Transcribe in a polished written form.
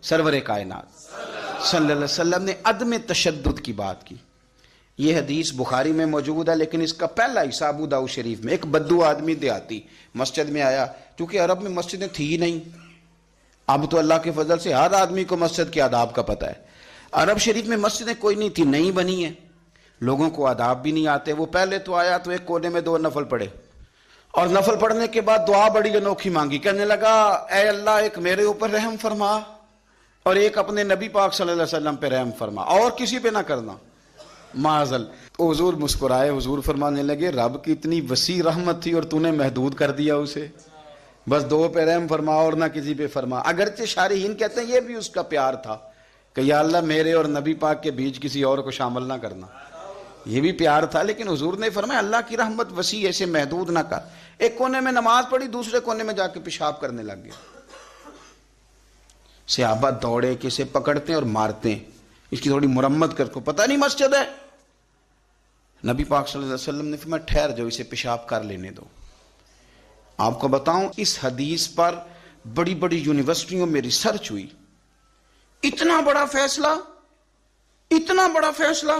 سرور کائنات صلی اللہ علیہ وسلم نے عدم تشدد کی بات کی. یہ حدیث بخاری میں موجود ہے، لیکن اس کا پہلا حصہ ابو داؤد شریف میں. ایک بدو آدمی دیہاتی مسجد میں آیا، کیونکہ عرب میں مسجدیں تھی ہی نہیں. اب تو اللہ کے فضل سے ہر آدمی کو مسجد کے آداب کا پتہ ہے. عرب شریف میں مسجدیں کوئی نہیں تھی، نئی بنی ہیں، لوگوں کو آداب بھی نہیں آتے. وہ پہلے تو آیا تو ایک کونے میں 2 نفل پڑھے، اور نفل پڑھنے کے بعد دعا بڑی انوکھی مانگی. کہنے لگا اے اللہ، ایک میرے اوپر رحم فرما اور ایک اپنے نبی پاک صلی اللہ علیہ وسلم پہ رحم فرما، اور کسی پہ نہ کرنا. معاذل. حضور مسکرائے، حضور فرمانے لگے رب کی اتنی وسیع رحمت تھی اور تو نے محدود کر دیا اسے، بس 2 پہ رحم فرما اور نہ کسی پہ فرما. اگرچہ شارحین کہتے ہیں یہ بھی اس کا پیار تھا کہ یا اللہ میرے اور نبی پاک کے بیچ کسی اور کو شامل نہ کرنا، یہ بھی پیار تھا. لیکن حضور نے فرمایا اللہ کی رحمت وسیع، ایسے محدود نہ کر. ایک کونے میں نماز پڑھی، دوسرے کونے میں جا کے پیشاب کرنے لگ گیا. صحابہ دوڑے کہ اسے پکڑتے ہیں اور مارتے ہیں، اس کی تھوڑی مرمت کر، کو پتہ نہیں مسجد ہے. نبی پاک صلی اللہ علیہ وسلم نے فرمایا ٹھہر جاؤ، اسے پیشاب کر لینے دو. آپ کو بتاؤں اس حدیث پر بڑی بڑی یونیورسٹیوں میں ریسرچ ہوئی. اتنا بڑا فیصلہ، اتنا بڑا فیصلہ